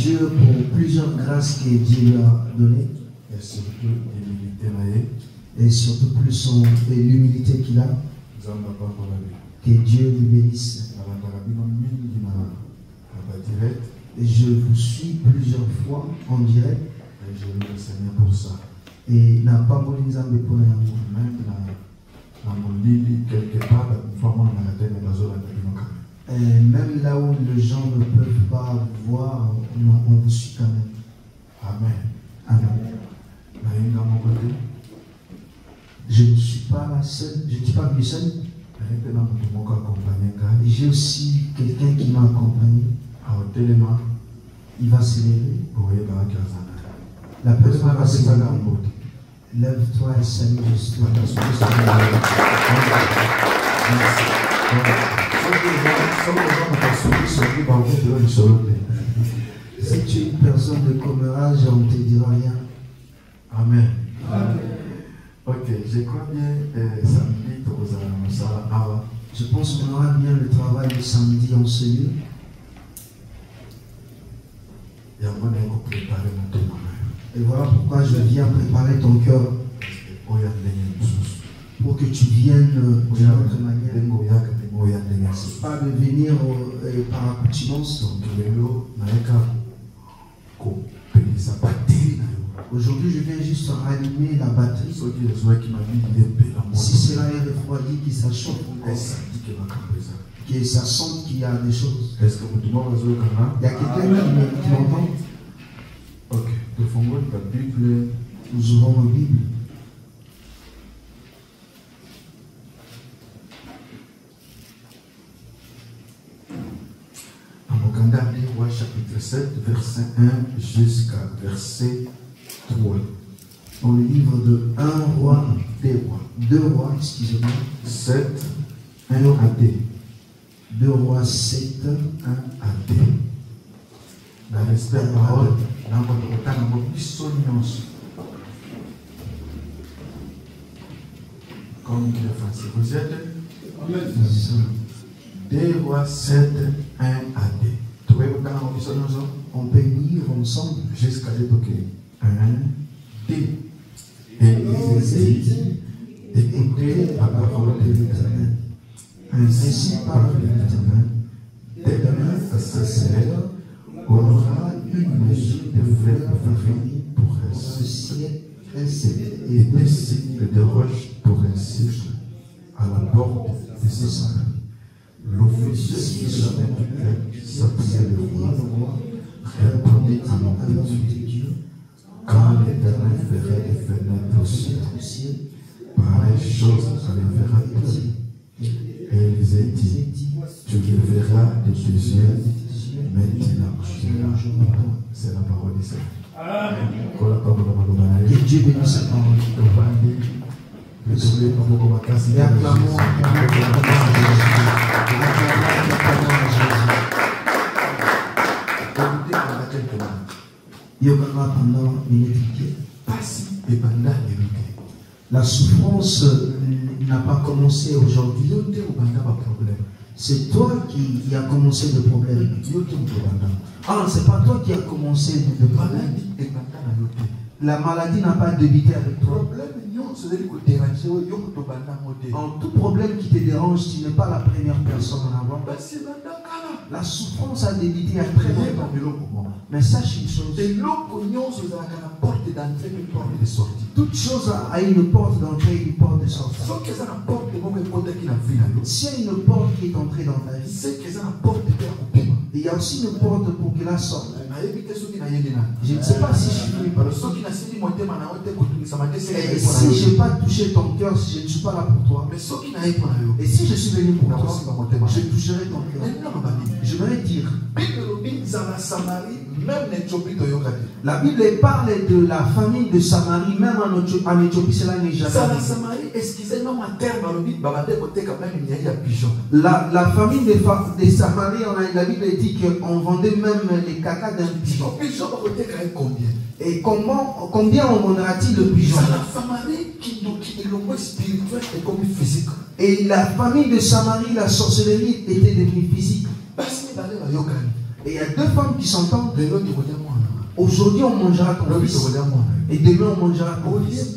Dieu pour plusieurs grâces que Dieu lui a données. Et surtout plus l'humilité qu'il a. Que Dieu lui bénisse. Et je vous suis plusieurs fois en direct. Et je loue le Seigneur pour ça. Et n'a pas voulu nous amener pour même dans mon lit, quelque part, une fois on a atteint la zone et même là où les gens ne peuvent pas vous voir, on vous suit quand même. Amen. Amen. Je ne suis pas seul, je ne suis pas venu seul. J'ai aussi quelqu'un qui m'a accompagné. Il va se lever. La personne va se lever. Lève-toi et salue Jésus. Si tu es une personne de commérage, on ne te dira rien. Amen. Amen. Ok, je crois bien samedi, je pense qu'on aura bien le travail de samedi en ce lieu. Et voilà pourquoi je viens préparer ton cœur. Pour que tu viennes d'une autre manière. Pas de venir par accoutumance. Aujourd'hui, je viens juste rallumer la batterie. Si cela est refroidi, que ça chauffe encore. Que ça sente qu'il y a des choses. Est-ce que il y a quelqu'un qui m'entend? Ok. Bible. Nous ouvrons nos Bibles. Chapitre 7, verset 1 jusqu'à verset 3. Dans le livre de 1 roi, 2 rois, excusez-moi. 7, 1 à 2. 2 rois 7, 1 à 2. Dans l'esprit de parole, comme il est facile. Vous êtes? Amen. 2 rois 7, 1 à 2. On peut lire ensemble jusqu'à l'époque 1, 2. Et Élisée dit, écoutez la parole de l'Éternel. Ainsi parle l'Éternel. Demain à ce soir, on aura une mesure de fleurs de farine pour un ciel et des cycles de roche pour un cycle à la porte de ce salon. L'officier de la République s'appelait le roi, répondit à mon Dieu, quand l'Éternel ferait des fenêtres au ciel, pareille chose arrivera-t-il. Et Élisée dit, tu le verras de tes yeux, maintenant. C'est la parole du Seigneur. Que Dieu bénisse sa parole. Et acclamons la souffrance n'a pas commencé aujourd'hui. C'est toi qui as commencé le problème. Ah, c'est pas toi qui as commencé le problème. La maladie n'a pas débuté avec toi. En tout problème qui te dérange, tu n'es pas la première personne à avoir. La souffrance a débuté il y a très longtemps. Mais sache une chose. Toute chose a une porte d'entrée et une porte de sortie. S'il y a une porte qui est entrée dans ta vie, il y a aussi une porte pour que la sorte. Je ne sais pas si je suis venu par et si je n'ai pas touché ton cœur, si je ne suis pas là pour toi. Et si je suis venu pour toi, je toucherai ton cœur. Je vais dire. La Bible parle de la famille de Samarie, même en Éthiopie, cela n'est jamais. La famille de Samarie, la Bible dit qu'on vendait même les caca d'un pigeon. Et combien on vendra-t-il le pigeon? Et la famille de Samarie, la sorcellerie était devenue physique. Et il y a deux femmes qui s'entendent. Les autres, ils vont dire moi. Aujourd'hui, on mangera ton L'autre, ils fils. vont dire moi. Et demain, on mangera ton fils.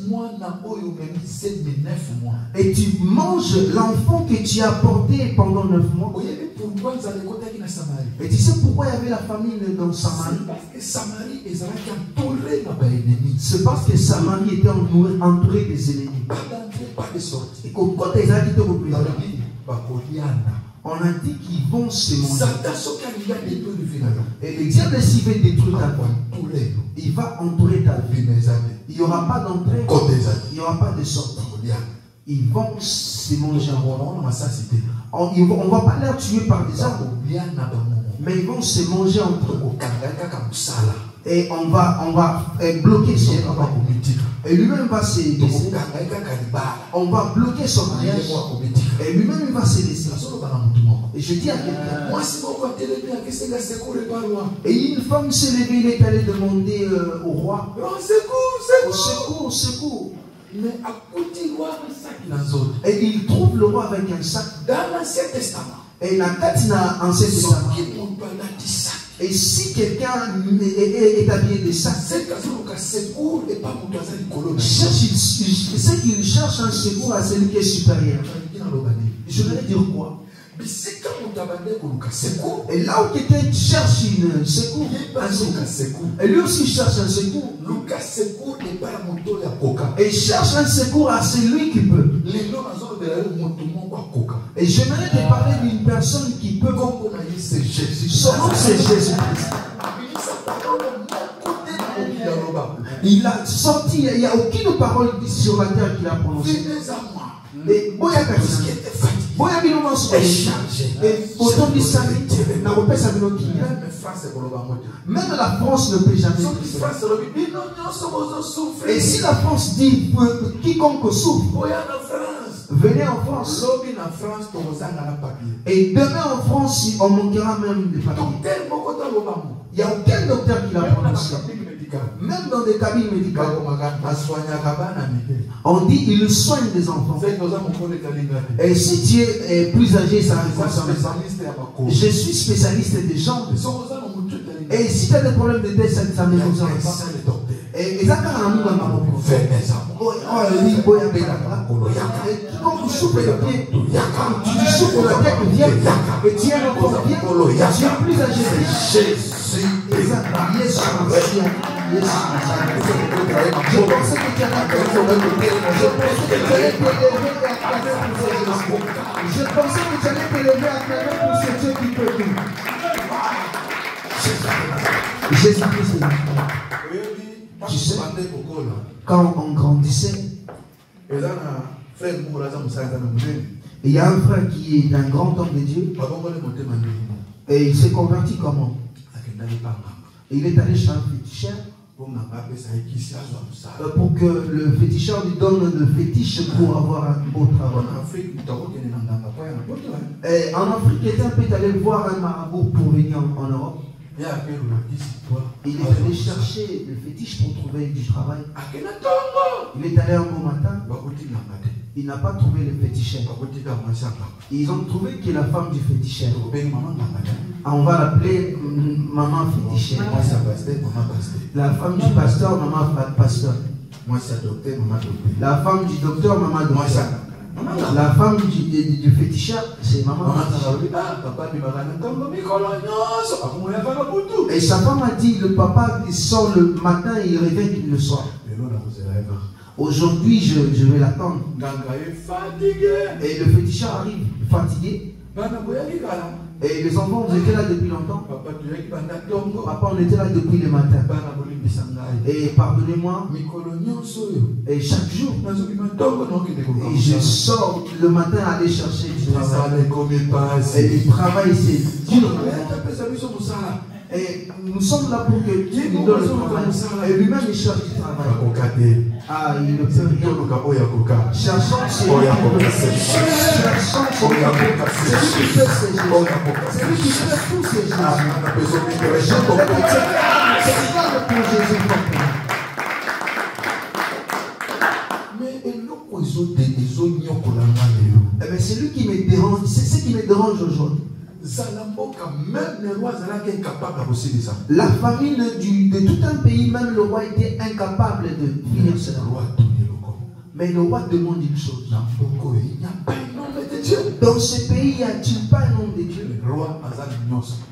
Et tu manges l'enfant que tu as porté pendant 9 mois. Et tu sais pourquoi il y avait la famine dans Samarie? C'est parce que Samarie était entourée des ennemis. Et quand ils ont dit on a dit qu'ils vont se manger. Et le diable, s'il veut détruire ta vie, il va entourer ta vie. Il n'y aura pas d'entrée, il n'y aura pas de sortie. Ils vont se manger. On ne va pas les tuer par des armes, mais ils vont se manger entre eux. Et on va bloquer son travail. Et lui-même va se laisser. On va bloquer son mariage. Et lui-même il va se laisser. Et je dis à quelqu'un. Et une femme s'est levée, il est allé demander au roi. Secours, secours. Et il trouve le roi avec un sac. Dans l'Ancien Testament. Et la carte n'a Ancien Testament. Et si quelqu'un est habillé de sac, c'est qu'il cherche un secours à celui qui est supérieur. Je voulais dire quoi? Et là où quelqu'un cherche un secours, et lui aussi cherche un secours. Et il cherche un secours à celui qui peut. Et j'aimerais te parler d'une personne qui peut. Son nom c'est Jésus-Christ. Il a sorti, il n'y a aucune parole sur la terre qu'il a prononcée. Et même la France ne peut jamais. Et si la France dit quiconque souffre, venez en France. Et demain en France, on manquera même des papiers. Il n'y a aucun docteur qui l'a prononcé. Même dans des cabines médicales, on dit il soigne des enfants. Et si tu es plus âgé, ça ne concerne pas. Je suis spécialiste des jambes. Et si tu as des problèmes de tête, ça ne concerne pas. Et ça, quand on a quiconque souffre le pied, tu souffres la tête, viens, et tu es encore bien, tu es plus âgé. Je pensais que tu allais te lever à travers pour ce Dieu qui peut tout. Jésus-Christ est notre frère. Tu sais, quand on grandissait, il y a un frère qui est un grand homme de Dieu. Et il s'est converti comment? Et il est allé chez un féticheur pour que le féticheur lui donne le fétiche pour avoir un beau travail. Et en Afrique, quelqu'un peut aller voir un marabout pour venir en Europe. Il est allé chercher le fétiche pour trouver du travail. Il est allé un bon matin. Il n'a pas trouvé le féticheur. Ils ont trouvé que la femme du féticheur. On va l'appeler maman féticheur. La femme du pasteur, maman pasteur. La femme du docteur, maman docteur. La femme du féticheur, c'est maman. Et sa femme a dit, le papa il sort le matin et il revient le soir. Aujourd'hui, je vais l'attendre. Et le féticheur arrive fatigué. Et les enfants, vous étiez là depuis longtemps. Papa, on était là depuis le matin. Et pardonnez-moi. Et chaque jour, et je sors le matin aller chercher du travail. Et le travail, c'est dur. Et nous sommes là pour que Dieu nous donne le travail. Et lui-même, il cherche du travail. Ah, il ne peut rien. Cherchons celui qui peut. Cherchons celui qui peut. Celui qui fait tous ces choses. C'est pas le pour Jésus. Mais c'est lui qui me dérange. C'est ce qui me dérange aujourd'hui. La famine de tout un pays, même le roi était incapable de finir cela. Mais le roi demande une chose. Dans ce pays, y a-t-il pas un homme de Dieu?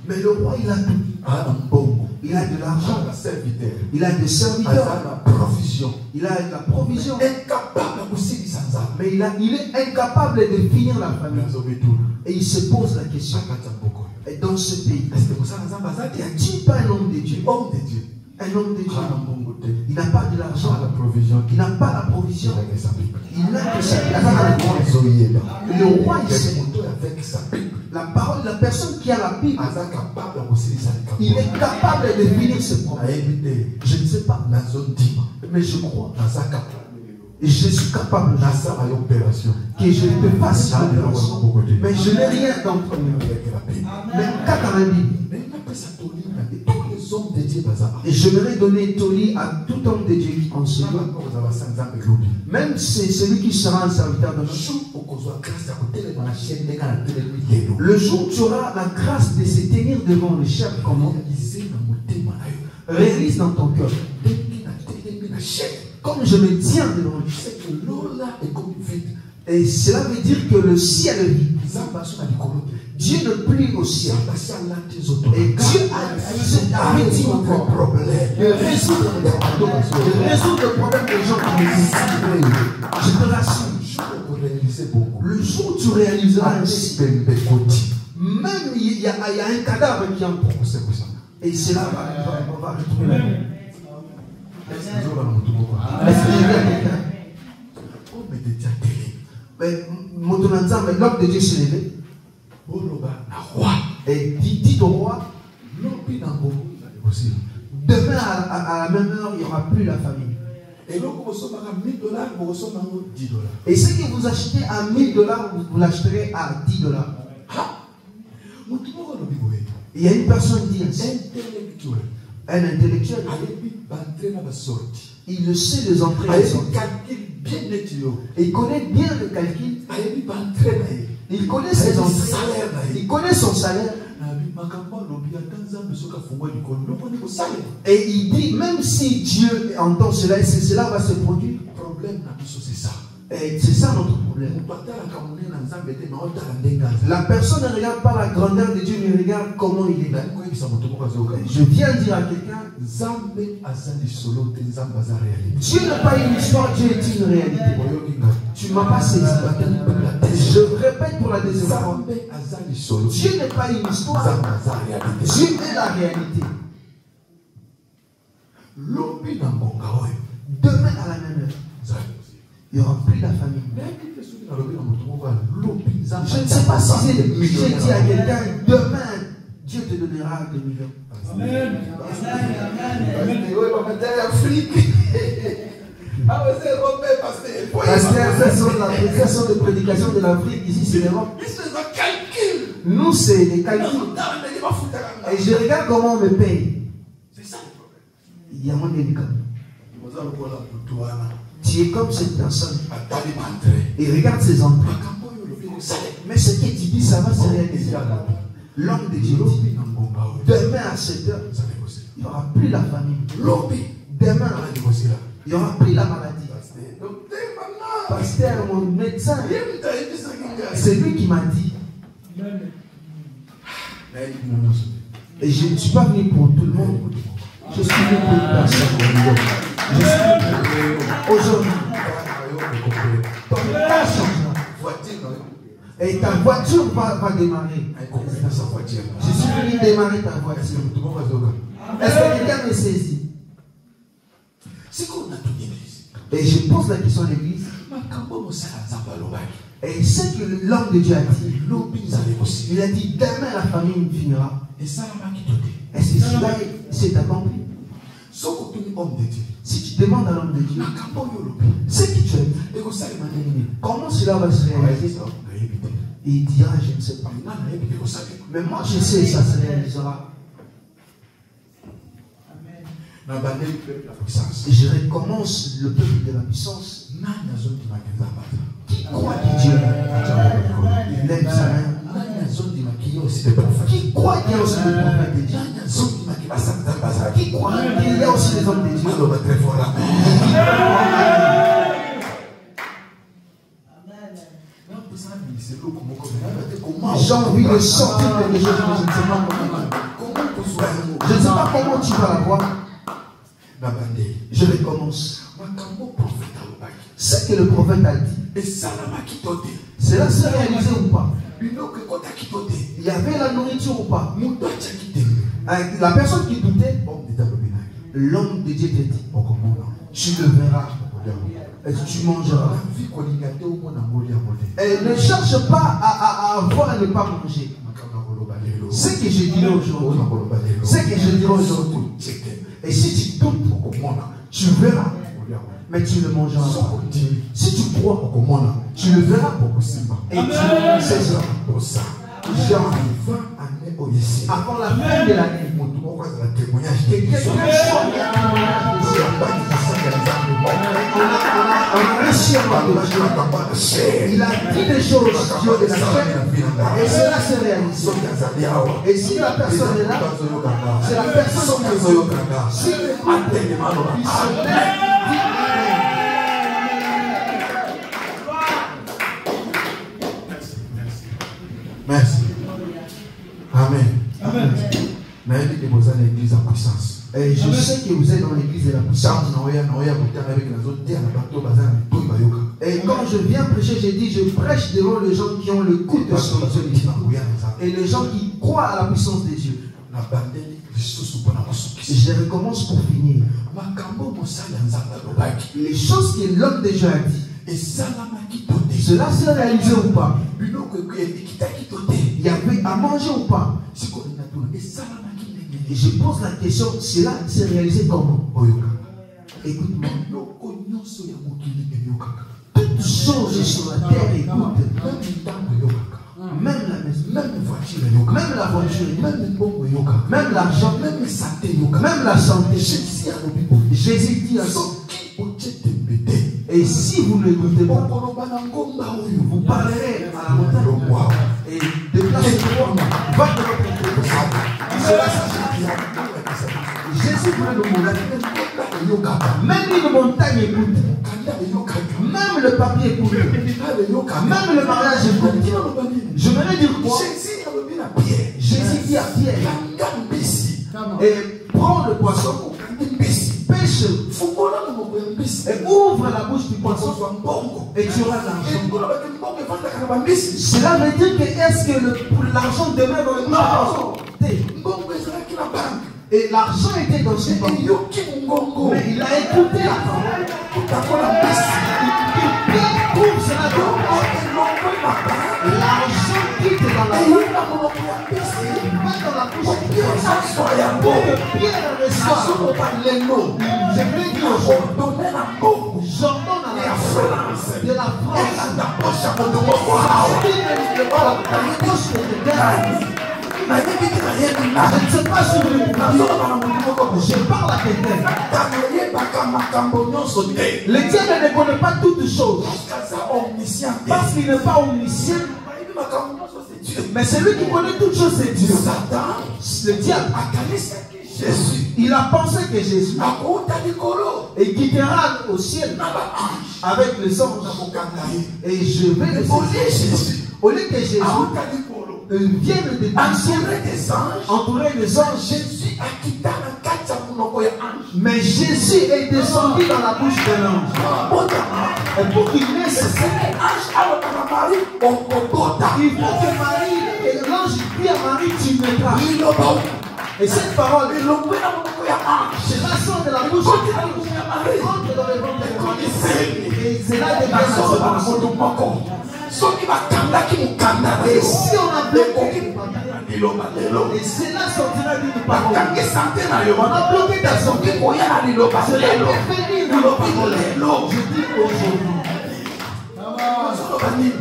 Mais le roi, il a tout. Il a de l'argent. Il a des serviteurs. Il a la provision. Mais il est incapable de finir la famine. Et il se pose la question. Et dans ce pays, y a-t-il pas un homme de Dieu? Un homme de Dieu. Il n'a pas de l'argent. Il n'a pas la provision. Il n'a que ça. Le roi, il sait. La parole de la personne qui a la Bible, il est capable de finir ce problème. Je ne sais pas. Mais je crois. Et je suis capable de que je te fasse l'opération. Mais je n'ai rien d'entre nous. Mais qu'à la Bible. Et j'aimerais donner Toli à tout homme de Dieu qui conçoit. Même c'est celui qui sera un serviteur de Dieu. Le jour où tu auras la grâce de se tenir devant le chef, comment réalise dans ton cœur. Comme je me tiens devant lui. Et cela veut dire que le ciel est vide. Dieu ne plie au ciel. Et Dieu a réussi mon problème. Il résout le problème des gens qui me disent. Je te rassure. Le jour où tu réaliseras ainsi, même il y a un cadavre qui en prend. Et cela on va retrouver la vie. Mais l'homme de Dieu s'est levé. Et dit au roi, demain à la même heure, il n'y aura plus la famine. Et ce que vous achetez à $1000, vous l'acheterez à $10. Il y a une personne qui dit ainsi. Un intellectuel. Il le sait les entrées et les sorties. Et il connaît bien le calcul. Il connaît ses entrées. Il connaît son salaire. Et il dit, même si Dieu entend cela, cela va se produire. Et c'est ça notre problème. La personne ne regarde pas la grandeur de Dieu, mais regarde comment il est. Je viens dire à quelqu'un, Dieu n'est pas une histoire, Dieu est une réalité. Tu ne m'as pas saisi. Je répète pour la deuxième fois. Dieu n'est pas une histoire, Dieu est la réalité. Demain à la même heure, il n'y aura plus la famille. Je ne sais pas si j'ai dit à quelqu'un, demain, Dieu te donnera 2 millions. Amen. Pasteur, de prédication de l'Afrique, ici c'est l'Europe. Nous, c'est des calculs. Et je regarde comment on me paye. Il y a moins d'éducation. Tu es comme cette personne. Et regarde ses entrées. Mais ce que tu dis, ça va se réaliser. L'homme de Dieu dit, demain à 7 heures, il n'y aura plus la famille. Demain, il n'y aura plus la maladie. Pasteur, mon médecin, c'est lui qui m'a dit. Et je ne suis pas venu pour tout le monde. Je suis venu pour une personne. Aujourd'hui, ton état changera. Et ta voiture va démarrer. Je suis venu démarrer ta voiture. Est-ce que quelqu'un me saisit? Et je pose la question à l'église. Et ce que l'homme de Dieu a dit, il a dit demain la famine finira. Est-ce que cela s'est accompli? Si tu demandes à l'homme de Dieu ce que tu as, comment cela va se réaliser? Et il dira, je ne sais pas. Mais moi je sais, ça se réalisera. Et je recommence le peuple de la puissance. Qui croit que Dieu il lève sa main? Qui croit qu'il y a aussi des prophètes de Dieu? Qui croit qu'il y a aussi des hommes de Dieu? J'ai envie de sortir quelque chose, mais je ne sais pas comment. Je ne sais pas comment tu vas la voir. Je vais commencer. Ce que le prophète a dit, cela s'est réalisé ou pas? Il y avait la nourriture ou pas? La personne qui doutait, l'homme de Dieu te dit, tu le verras et tu mangeras. Et ne cherche pas à avoir et ne pas manger. Ce que je dirai aujourd'hui, ce que je dirai aujourd'hui. Et si tu doutes, tu verras, mais tu ne mangeras pas. Si tu crois, tu le verras et tu le saisiras. Avant la fin de l'année, que quelqu'un soit on a réussi à voir il a dit des choses sur de la chaîne et cela s'est réalisé. Et si la personne est là, c'est la personne qui est là. Si il se lève, merci. Amen. Amen. Et je sais que vous êtes dans l'église de la puissance. Et quand je viens prêcher, j'ai dit, je prêche devant les gens qui ont le goût de spiritualité. Et les gens qui croient à la puissance de Dieu. Je recommence pour finir. Les choses que l'homme de Dieu a dit, cela s'est réalisé ou pas? Il y avait à manger ou pas? Et je pose la question, cela s'est réalisé comment? Écoute-moi. Toutes choses sur la terre écoutent. Même la maison, même la voiture, même l'argent, même la santé. Jésus dit ainsi. Et si vous ne doutez pas, vous parlerez à la montagne et déplacez-vous, va de votre côté. Jésus prend le montagne. Même une montagne écoute. Même le papier écoute. Même le mariage écoute. Je voudrais dire quoi? Jésus dit à Pierre, et prends le poisson, pêche, et ouvre la bouche du poisson, et tu auras de l'argent. Cela veut dire que est-ce que l'argent demeure dans le poisson? Et l'argent était dans ce banque. Mais il a écouté la parole. Il trouve cela dans l'argent quitte dans la banque. Il va dans la bouche du poisson. Pierre reçoit les mots. Je vais dire aujourd'hui, j'ordonne à la France de la France je ne sais pas si vous je parle à quelqu'un. Le diable ne connaît pas toutes choses. Parce qu'il n'est pas omniscient. Mais celui qui connaît toutes choses, c'est Dieu. Le diable, il a pensé que Jésus et quittera au ciel avec les anges. Et je vais le Jésus. Au lieu que Jésus vienne des anges, entouré des anges. Mais Jésus est descendu dans la bouche de l'ange. Et pour qu'il naisse, il faut que Marie, et l'ange dit à Marie, tu naîtras. Et cette parole, c'est la sorte de la bouche de Marie, rentre dans le ventre de Marie. Et c'est là que et si on a bloqué, et cela sortira d'une parole. On a bloqué ta santé. Cela peut venir d'une parole. Je dis aujourd'hui.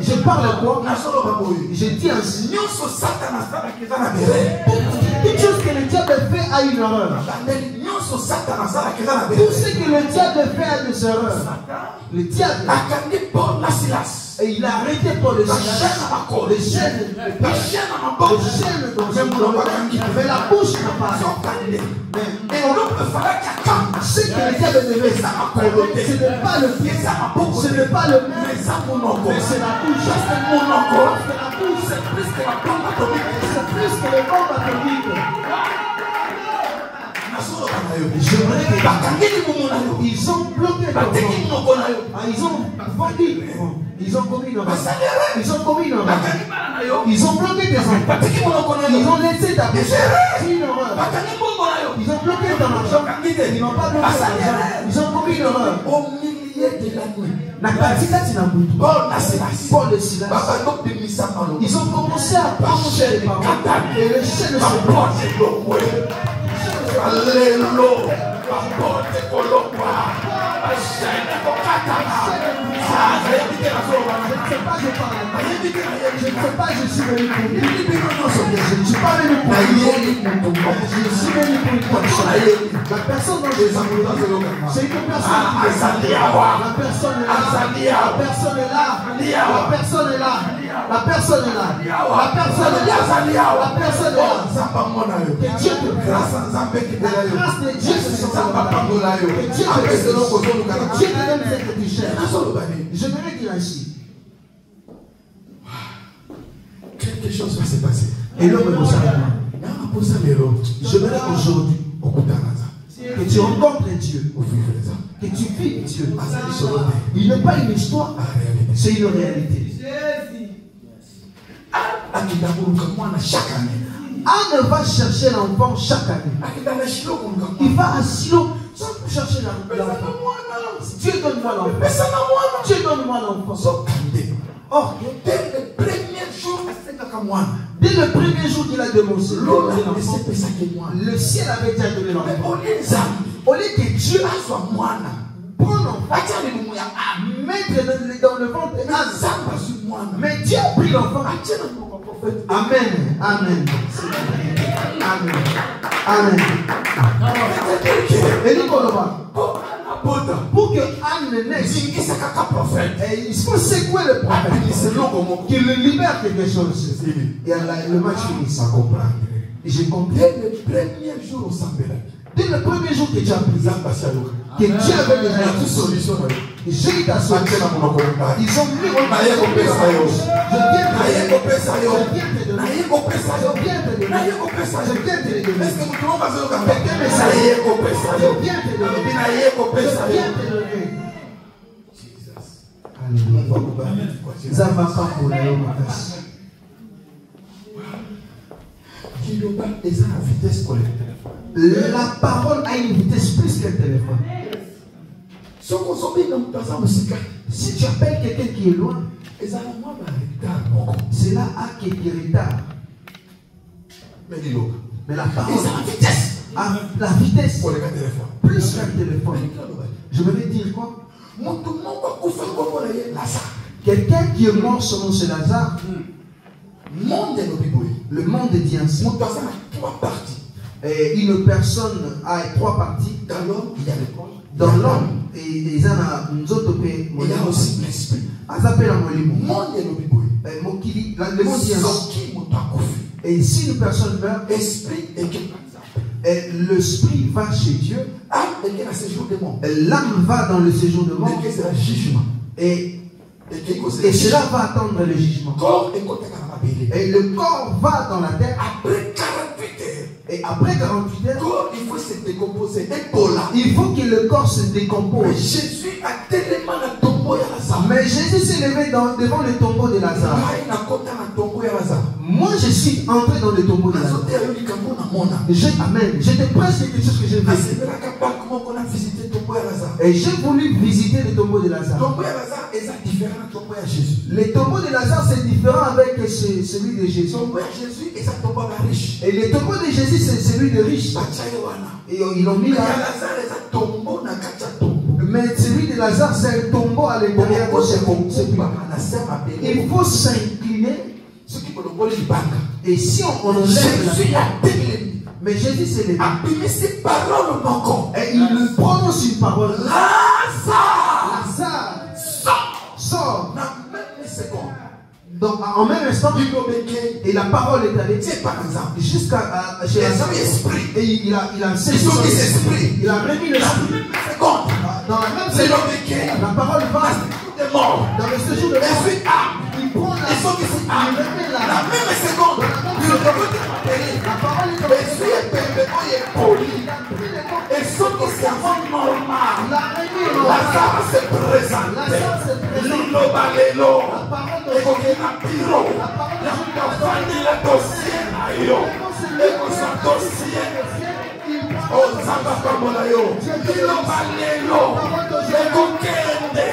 Je parle quoi? Je dis ainsi. Toute chose que le diable fait a une erreur. Tout ce que le diable fait a des erreurs. Le diable Et il a arrêté pour le Silas. Les chaînes mais la bouche n'a pas. Ce qui était le bébé, ce n'est pas le pied, ce n'est pas le main, mais c'est la bouche. C'est plus que la bombe atomique. J'aimerais que ils ont bloqué ton ils ont vendu. Ils ont commis une horreur. Ils ont bloqué tes enfants. Ils ont laissé ta bouche. C'est une horreur. Ils ont bloqué ton argent. Ils n'ont pas bloqué ton argent. Ils ont commis une horreur. Au milieu de la nuit. Paul et Silas. Ils ont commencé à prononcer les paroles. Et le ciel se Alléluia. Je ne sais pas, je suis venu pour dire. Je ne suis pas venu pour dire. Je suis venu pour une personne. La personne dont je suis c'est une personne qui est là. La personne est là. La personne est là. La personne est là. La personne est là. La personne est là. La personne est là. Que Dieu te grâce. La grâce de Dieu se sent là. Que Dieu te grâce. Que Dieu te donne ce que tu cherches. Je voudrais dire ainsi. Quelque chose va se passer. Et l'homme nous je voudrais aujourd'hui que tu rencontres Dieu. Que tu vis Dieu. Il n'est pas une histoire, c'est une réalité. Anne va chercher l'enfant chaque année. Il va à Silo sans chercher l'enfant. Dieu donne-moi l'enfant. Dieu donne-moi l'enfant. Or, dès le premier jour qu'il a demandé le ciel avait déjà donné l'enfant. Au lieu que Dieu soit moine, prends l'enfant, mettre dans le ventre d'Anne. Mais Dieu a pris l'enfant. Amen. Amen. Amen. Amen. Et nous, pour que Anne naisse, il faut secouer le prophète, qu'il le libère quelque chose. Et le match finit sans comprendre. Et j'ai compris. Dès le premier jour au Sambela, dès le premier jour que tu as pris, que Dieu avait déjà une solution. J'ai eu ta solution. Ils ont mis au maillot. Je viens te donner. Est-ce que vous trouvez pas ça? Je viens te donner. La parole a une vitesse plus que le téléphone. Si tu appelles quelqu'un qui est loin, cela a quelques retards. Mais la parole a la vitesse plus qu'un téléphone. Je veux dire quoi? Quelqu'un qui est mort selon ce Lazare, le monde dit ainsi. Et une personne a trois parties. Dans l'homme, il y a le corps. Dans l'homme, et il y a aussi l'esprit. Le monde dit ainsi. Et si une personne meurt, l'esprit va chez Dieu. L'âme va dans le séjour de mort. Et cela va attendre le jugement. Et le corps va dans la terre. Et après 48 heures, il faut se décomposer. Il faut que le corps se décompose. Mais Jésus s'est levé devant le tombeau de Lazare. Moi, je suis entré dans le tombeau de Lazare. Amen. J'étais presque quelque chose que j'ai vu. Et j'ai voulu visiter le tombeau de Lazare. Le tombeau de Lazare, c'est différent avec celui de Jésus. Et le tombeau de Jésus, c'est celui de riche. Et ils l'ont mis là. Mais celui de Lazare, c'est un tombeau à l'intérieur de ce tombeau. Il faut s'incliner. Et si on enlève la mais Jésus s'est levé. Et il prononce une parole. Lazare, sors. Et la parole est allée jusqu'à chez et il a saisi son esprit. Il a remis l'esprit. Dans la même seconde, la parole va dans le séjour de l'esprit. Il prend la même seconde. La parole est et ce qui servant normal, Lazare se présente. Lilo balelo, et qu'on a piro, la famille la dossier ayo, et qu'on s'en dossier. Oh, Zamba Kamolayo, Lilo balelo, et qu'on kende,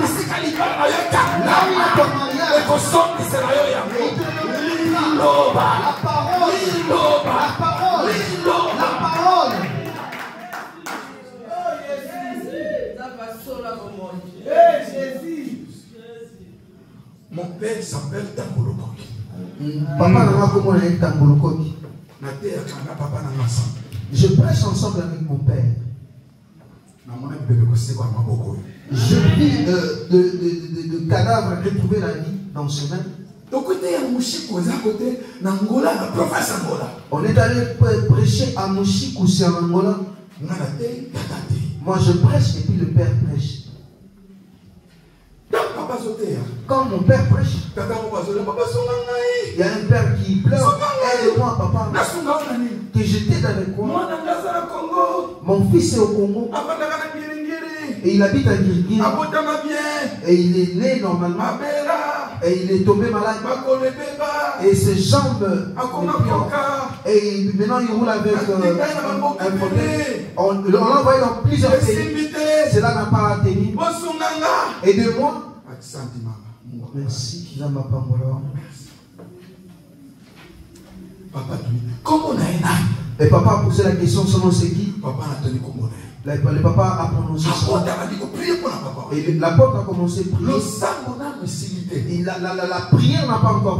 ici Kalibara ayo kanama, et qu'on s'en dise ayo yamo. Lilo ba, Lilo ba, Lilo la parole. Mon père s'appelle Tambolokoki. Papa n'a comment on est Tambolokoki. Je prêche ensemble avec mon père. Je vis de cadavres retrouver la vie dans ce même. On est allé prêcher à Mouchikou, c'est en Angola. Moi je prêche et puis le père prêche. Quand mon père prêche, il y a un père qui pleure. Aide-moi, papa. Que j'étais avec quoi? Mon fils est au Congo. Et il habite à Guirguin. Et il est né normalement. Et il est tombé malade. Et ses jambes. Et maintenant il roule avec un fauteuil. On l'a envoyé dans plusieurs pays. Cela n'a pas tenu. Aidez-moi. Merci. Comment on a et papa a posé la question selon c'est qui? Le papa a prononcé ça. Et l'apôtre a commencé à prier. Et la prière n'a pas encore.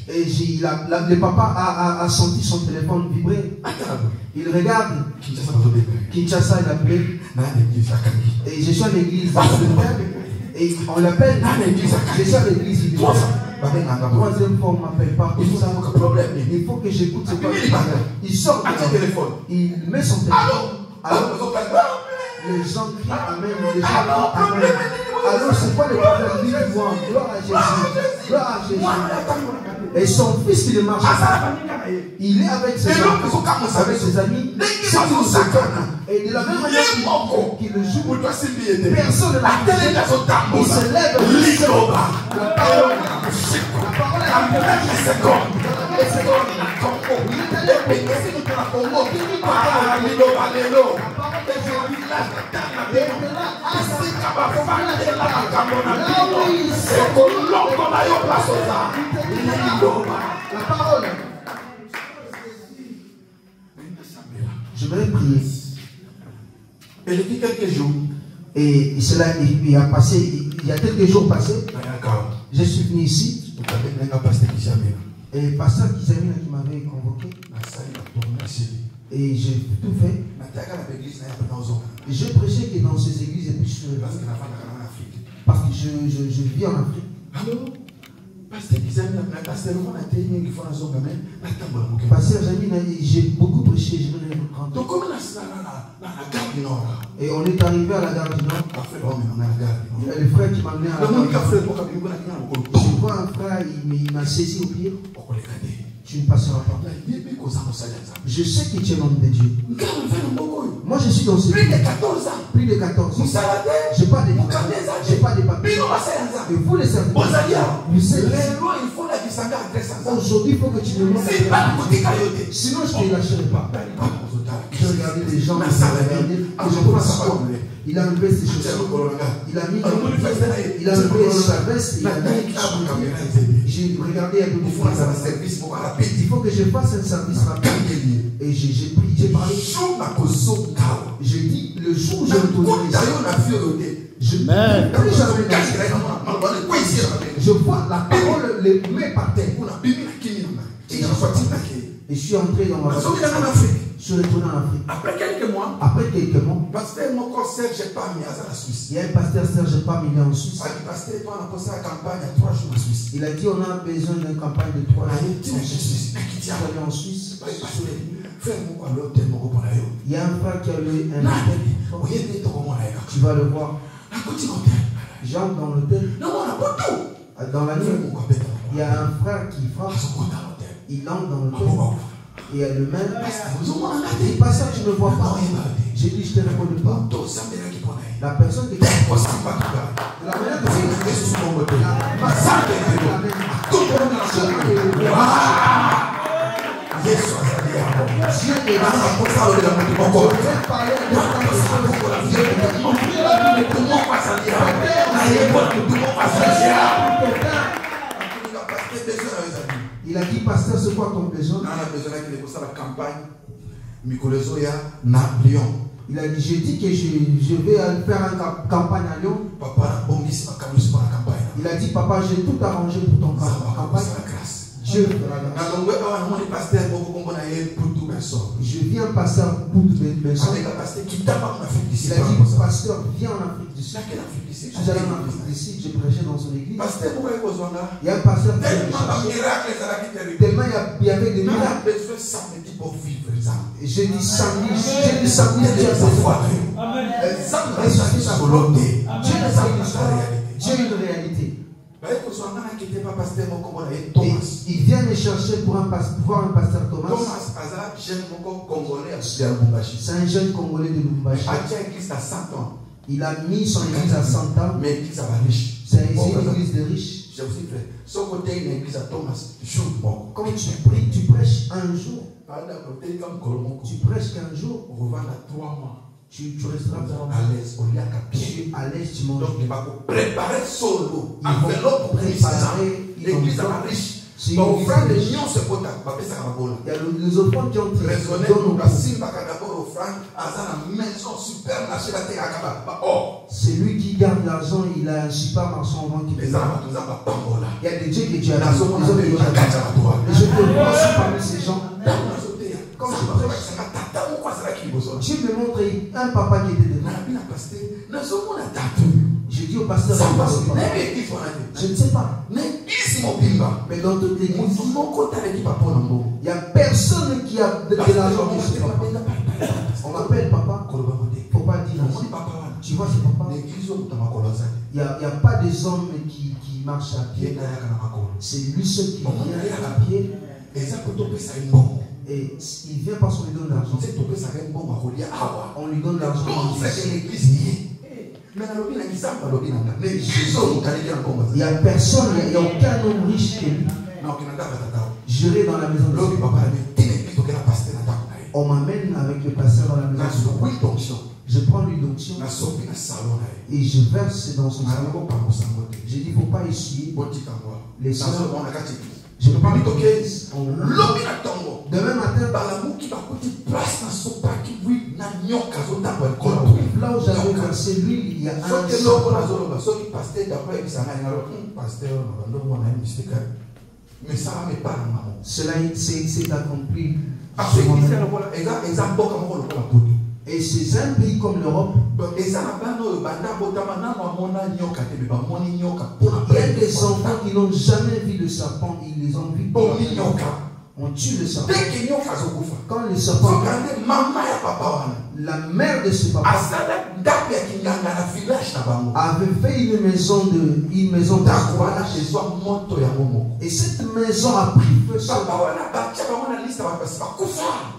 Et le papa a senti son téléphone vibrer. Il regarde. Kinshasa, il appelé. Et je suis à l'église. Et on l'appelle. Je suis à l'église. Troisième fois, on ne m'appelle pas. Il faut que j'écoute ce qu'il dit. Il sort de son téléphone. Il met son téléphone. Alors, les gens crient Amen. Les gens crient Amen. Alors, c'est quoi le problème? Gloire à Jésus. Gloire à Jésus. Et son fils, il marche. Il est avec ses amis. Et de la même manière qu'il le joue, personne ne l'a fait. Il se lève. La parole. Je vais prier. Et depuis quelques jours, et cela il y a quelques jours passés, je suis venu ici. Et pasteur Kizamina qui m'avait convoqué. Et j'ai tout fait. Et je prêchais que dans ces églises, et puis parce que je vis en Afrique. Pasteur Jamina, j'ai beaucoup prêché, je vais le prendre. Et on est arrivé à la gare du Nord. Il y a le frère qui m'a amené à la gare du Nord. Je vois un frère, il m'a saisi au pied. Tu ne passeras pas. Je sais que tu es l'homme de Dieu. Moi je suis dans ce pays. Plus de 14 ans. Je n'ai pas de papiers. Et vous les serviteurs, vous savez, aujourd'hui il faut que tu me montres. Sinon je ne te lâcherai pas. Je regardais les gens, il a enlevé ses chaussures, il a mis il a enlevé sa veste, il a mis. J'ai regardé un peu de fois. Il faut que je fasse un service rapide. Et j'ai parlé. J'ai dit le jour où je retournerai ici. Je vois la parole les met par terre. Et je suis entré dans ma voiture. Je Je suis retourné en Afrique. Après quelques mois, pasteur mon conseil, j'ai pas mis à la Suisse. Il y a un pasteur Serge pas mis en Suisse. Pasteur, toi, on a posé la campagne à 3 jours en Suisse. Il a dit on a besoin d'une campagne de 3 jours. Il est allé en Suisse. Il y a un frère qui a eu un hôtel. Tu vas le voir. J'entre dans l'hôtel. Dans la nuit, il y a un frère qui frappe. Il entre dans l'hôtel. Et il y a le même. Il dit, pasteur, tu ne me vois pas. J'ai dit, je ne te réponds pas. La personne qui est de la manière dont Dieu est il a dit, pasteur, c'est quoi ton besoin? Il a dit, j'ai dit que je vais faire une campagne à Lyon. Il a dit, papa, j'ai tout arrangé pour ton campagne. Dieu fera la grâce. Je viens passer pour toutes les personnes. Il a dit, pasteur, viens en Afrique du Sud. Je suis allé en Afrique du Sud, j'ai prêché dans son église. Il y a un pasteur qui tellement il y avait des miracles. J'ai dit samedi, Dieu a foi. Dieu est une réalité. Il vient me chercher pour voir un pasteur Thomas. C'est un jeune Congolais de Lubumbashi. Il a mis son église à 100 ans. C'est une église de riches. Quand tu pries, tu prêches un jour. Tu prêches qu'un jour. Tu resteras à l'aise. Tu es à l'aise, tu manges. Donc il va préparer solo. L'église à riche. Il y a les offrandes qui ont été c'est lui qui garde l'argent, il a un supermarché en vente. Il y a des dieux que tu as dit. Je te vois aussi parmi ces gens. Quand je prêche, Dieu me montre un papa qui était dedans. Je dis au pasteur, je ne sais pas. Mais dans toutes les églises, il n'y a personne qui a de l'argent de ce papa. On m'appelle papa. Il ne faut pas dire ainsi. Tu vois ce papa. Il n'y a pas des hommes qui marchent à pied. C'est lui seul qui vient à pied. Et il vient parce qu'on lui donne l'argent. On lui donne l'argent. Il n'y a personne, il n'y a aucun homme riche que lui. J'irai dans la maison de Dieu. On m'amène avec le pasteur dans la maison. Je prends l'huile d'onction et je verse dans son salon. J'ai dit, il ne faut pas essuyer. Les soeurs, je parle de l'église. Demain matin, là où j'avais versé l'huile, il y a un cela s'est accompli. Et c'est un pays comme l'Europe. Il y a des enfants qui n'ont jamais vu de serpent, ils les ont vus. On tue le serpent. Quand le serpent, la mère de ce papa avait fait une maison d'accrochage. Et cette maison a pris feu.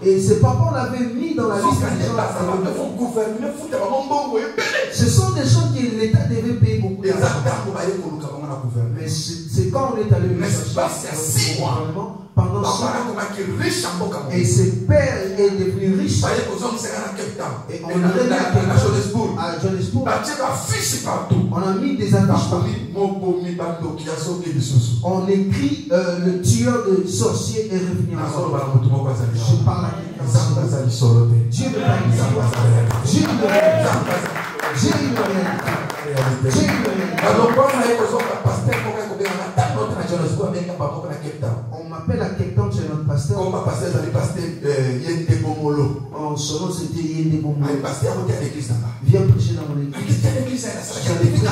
Et ce papa, on l'avait mis dans la liste des gens. Ce sont des gens que l'État devait payer beaucoup d'argent. Mais c'est quand on est allé le chercher pendant 6 mois. Et ce père est devenu riche. Et on a mis à Johannesburg. On a mis des affiches partout. On écrit le tueur de sorciers est revenu encore. Je parle à quelqu'un. Dieu ne parle pas. Dieu ne parle pas. Dieu ne parle pas. Dieu ne on m'appelle à Cape Town chez notre pasteur. Comme pasteur, Yende Bomolo. autres c'était Yende Bombo. Ah, pasteur, on est à l'église là-bas. Viens prêcher dans mon Ah, église. qu'est-ce qu'il y a à l'église là? Ça fait activité.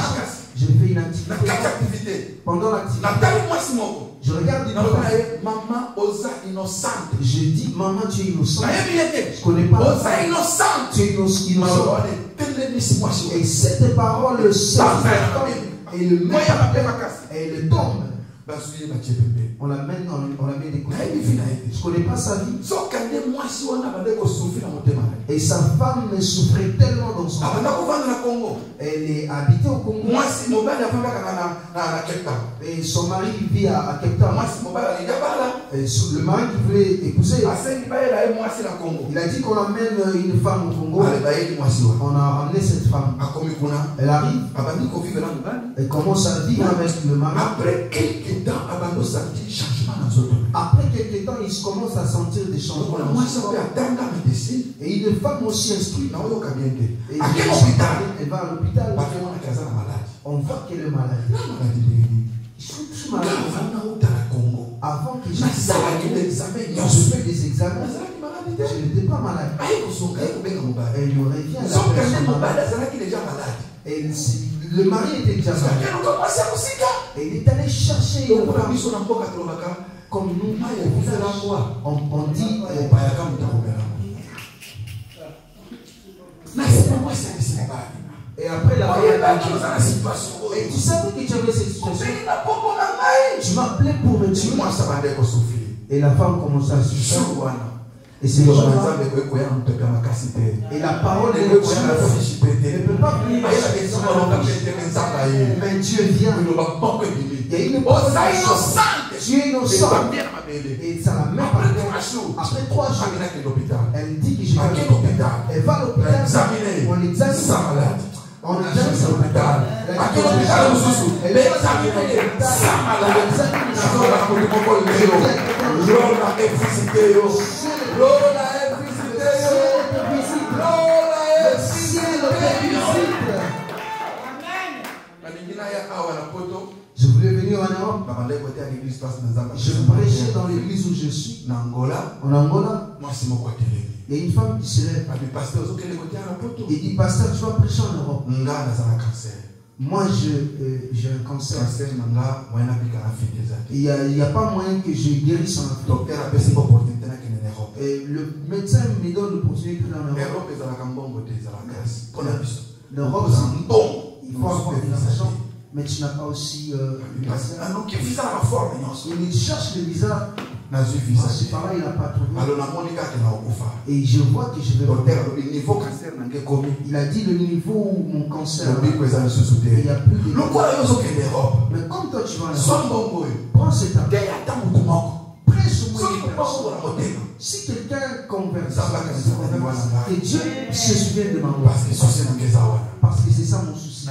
J'ai fait une Dans activité. quelle activité? Pendant l'activité, Moi, c'est mon. je regarde une Non, femme. maman, Osa innocente. Je dis, maman, tu es innocente. Je Je connais pas. Osa innocente. Tu es innocente. Et cette parole se et le met et le tombe. On l'amène des côtés. Je ne connais pas sa vie. Et sa femme souffrait tellement dans son corps. Elle est habitée au Congo. Et son mari vit à Cape Town. Et le mari qui voulait épouser, il a dit qu'on amène une femme au Congo. On a ramené cette femme. Elle arrive. Elle commence à vivre avec le mari. Après quelques temps, il commence à sentir des changements. Et une femme aussi instruite. Et elle va à l'hôpital. On voit qu'elle est malade. Je suis malade. Avant que je fais des examens, je n'étais pas malade. Elle lui revient et le mari était déjà malade. Et il est allé chercher une femme. Comme nous, on dit et après la et tu savais que tu avais cette situation. Tu m'appelais pour me tuer. Et la femme commençait à souffrir. Et c'est et la parole de Dieu ne peut pas venir. Mais Dieu vient. Il y a une parole innocente. Tu es innocent. Et ça la met par terre. Après 3 jours, elle dit que je vais à l'hôpital. Elle va à l'hôpital. On examine sa malade. On examine sa l'hôpital. Elle est examinée sa malade. Je voulais venir en Europe. Je prêchais dans l'église où je suis. En Angola. Il y a une femme qui se lève. Il dit, pasteur, tu vas prêcher en Europe. Moi, j'ai un cancer. Il n'y a pas moyen que je guérisse en Afrique. Et le médecin me donne l'opportunité dans l'Europe. L'Europe, c'est bon. Il faut avoir de l'argent. Mais tu n'as pas aussi le visa. Il cherche le visa. C'est pareil, il n'a pas trouvé. Et je vois que je vais mourir. Il a dit le niveau où mon cancer. Il n'y a plus de. Mais comme toi tu vas là, prends cet argent. Prêche au moins une personne. Si quelqu'un converse, que Dieu se souvienne de ma mort. Parce que c'est ça mon souci.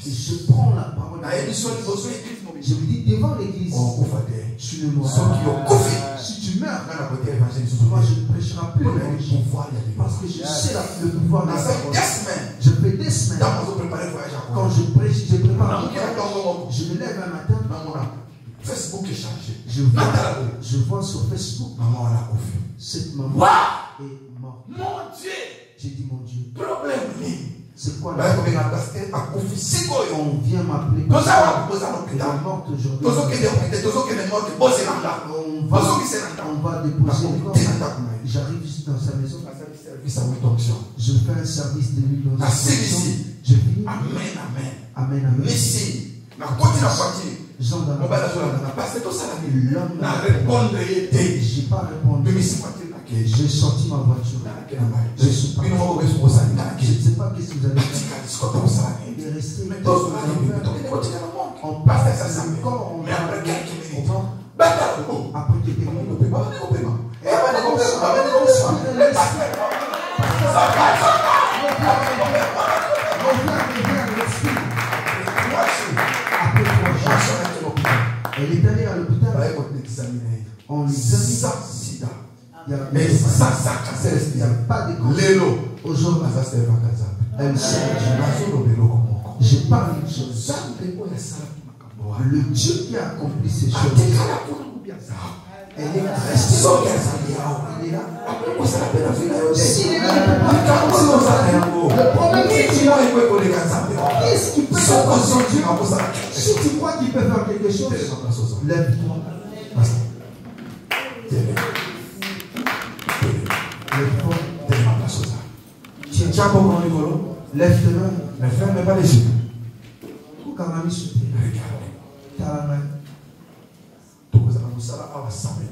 Et je prends la parole. Je lui dis devant l'église, tu ne mourras pas. Si tu meurs, moi je ne prêcherai plus l'évangile. Parce que je sais le pouvoir de la parole. Je fais des semaines. Quand je prêche, je prépare. Je me lève un matin. Facebook est chargé. Je vois sur Facebook. Maman a confié. Cette maman est morte. Mon Dieu. J'ai dit mon Dieu. Problème. C'est quoi là? On vient m'appeler. Elle est morte aujourd'hui. On va déposer le corps. J'arrive juste dans sa maison. Je fais un service de l'huile d'onction. Je finis. Amen. Merci. Jean d'Arc. L'homme n'a répondu. J'ai pas répondu. J'ai sorti ma voiture. Je suis parti. Je ne sais pas qu'est-ce que vous allez faire. Il est resté. On passe le corps. On va. Après que tu elle est allée à l'hôpital. On l'examine. Mais ça, il n'y a pas de cancer. Aujourd'hui, elle sait. Je parle une chose. Le Dieu qui a accompli ces choses, Elle est restée. Soki azali awa. Il est là. Après kosala mpe na vie na yo te. S'il est là, il ne peut pas faire Likambo oyo ozala yango. Le problème, c'est Nini oyo ekoki koleka Nzambe. qu'est-ce qui peut Soki faire ozongi bakosala quelque Si chose. tu crois qu'il peut faire quelque chose, Telema place oza. lève-toi. Basta. Telema. Lève-toi. Telema place oza. Tiens, Tia bongo na likolo. lève tes mains. Ne ferme pas les yeux. Tout comme un soutenir. Regarde. Ta main. Tokozala mosala awa 100 mètres.